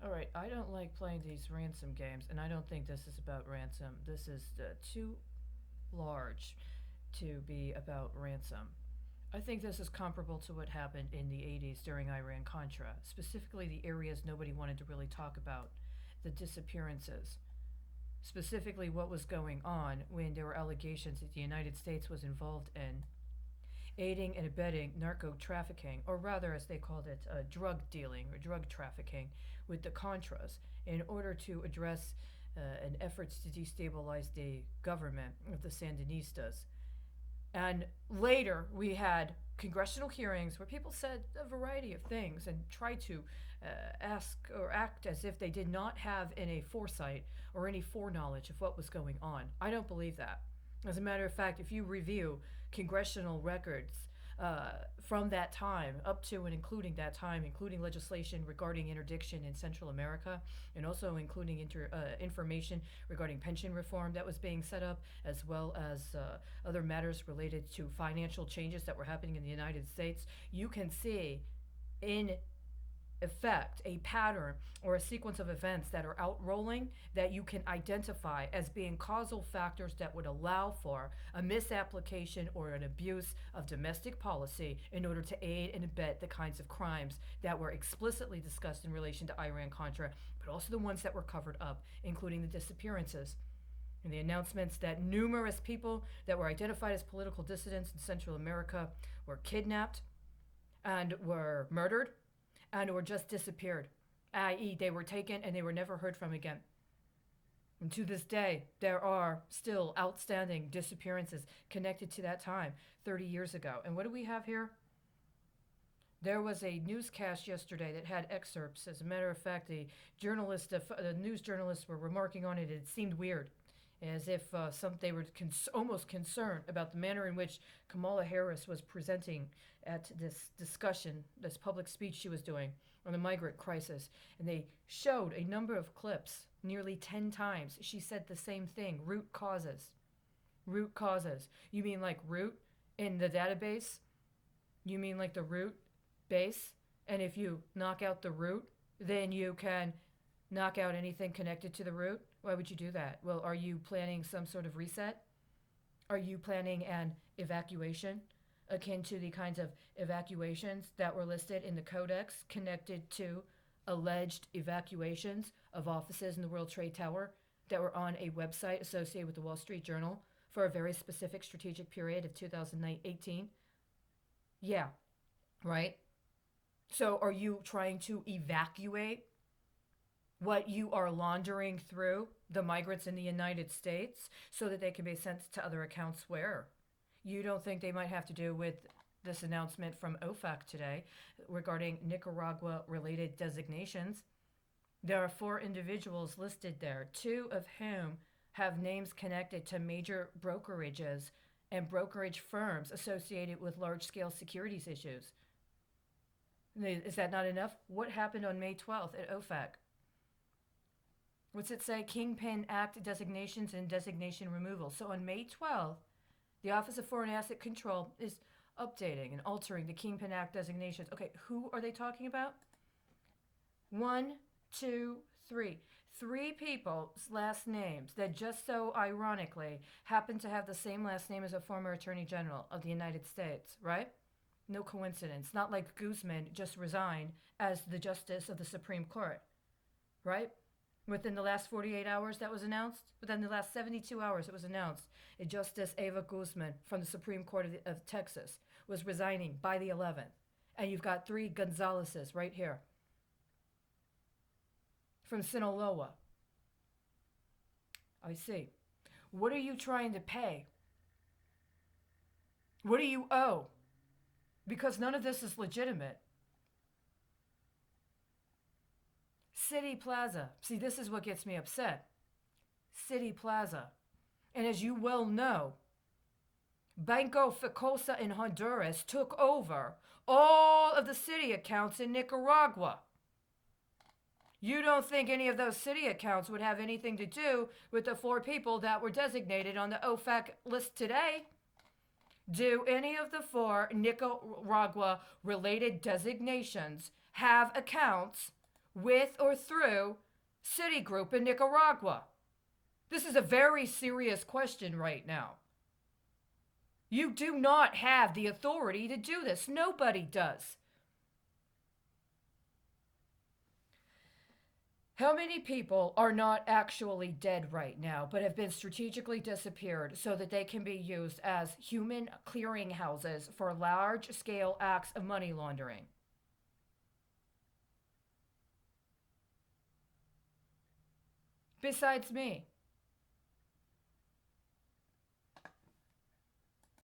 All right, I don't like playing these ransom games, and I don't think this is about ransom. This is too large to be about ransom. I think this is comparable to what happened in the 80s during Iran Contra, specifically the areas nobody wanted to really talk about, the disappearances, specifically what was going on when there were allegations that the United States was involved in aiding and abetting narco trafficking, or rather, as they called it, drug dealing or drug trafficking with the Contras in order to address an efforts to destabilize the government of the Sandinistas. And later, we had congressional hearings where people said a variety of things and tried to ask or act as if they did not have any foresight or any foreknowledge of what was going on. I don't believe that. As a matter of fact, if you review congressional records from that time up to and including that time, including legislation regarding interdiction in Central America, and also including information regarding pension reform that was being set up, as well as other matters related to financial changes that were happening in the United States, you can see in effect a pattern or a sequence of events that are outrolling that you can identify as being causal factors that would allow for a misapplication or an abuse of domestic policy in order to aid and abet the kinds of crimes that were explicitly discussed in relation to Iran Contra, but also the ones that were covered up, including the disappearances and the announcements that numerous people that were identified as political dissidents in Central America were kidnapped and were murdered and or just disappeared, i.e., they were taken and they were never heard from again. And to this day, there are still outstanding disappearances connected to that time 30 years ago. And what do we have here? There was a newscast yesterday that had excerpts. As a matter of fact, the news journalists were remarking on it. It seemed weird, as if they were almost concerned about the manner in which Kamala Harris was presenting at this discussion, this public speech she was doing on the migrant crisis. And they showed a number of clips, nearly 10 times. She said the same thing: root causes. Root causes. You mean like root in the database? You mean like the root base? And if you knock out the root, then you can knock out anything connected to the root? Why would you do that? Well, are you planning some sort of reset? Are you planning an evacuation akin to the kinds of evacuations that were listed in the Codex connected to alleged evacuations of offices in the World Trade Tower that were on a website associated with the Wall Street Journal for a very specific strategic period of 2018? Yeah, right? So are you trying to evacuate what you are laundering through the migrants in the United States so that they can be sent to other accounts where? You don't think they might have to do with this announcement from OFAC today regarding Nicaragua related designations? There are 4 individuals listed there, 2 of whom have names connected to major brokerages and brokerage firms associated with large scale securities issues. Is that not enough? What happened on May 12th at OFAC? What's it say? Kingpin Act designations and designation removal. So on May 12th, the Office of Foreign Asset Control is updating and altering the Kingpin Act designations. Okay, who are they talking about? 1, 2, 3. 3 people's last names that just so ironically happen to have the same last name as a former Attorney General of the United States, right? No coincidence. Not like Guzman just resigned as the Justice of the Supreme Court, right? Within the last 48 hours that was announced, within the last 72 hours it was announced, Justice Eva Guzman from the Supreme Court of Texas was resigning by the 11th. And you've got 3 Gonzaleses right here from Sinaloa. I see. What are you trying to pay? What do you owe? Because none of this is legitimate. City Plaza. See, this is what gets me upset. City Plaza. And as you well know, Banco Ficosa in Honduras took over all of the city accounts in Nicaragua. You don't think any of those city accounts would have anything to do with the 4 people that were designated on the OFAC list today? Do any of the 4 Nicaragua-related designations have accounts with or through Citigroup in Nicaragua? This is a very serious question right now. You do not have the authority to do this. Nobody does. How many people are not actually dead right now, but have been strategically disappeared so that they can be used as human clearinghouses for large scale acts of money laundering? Besides me.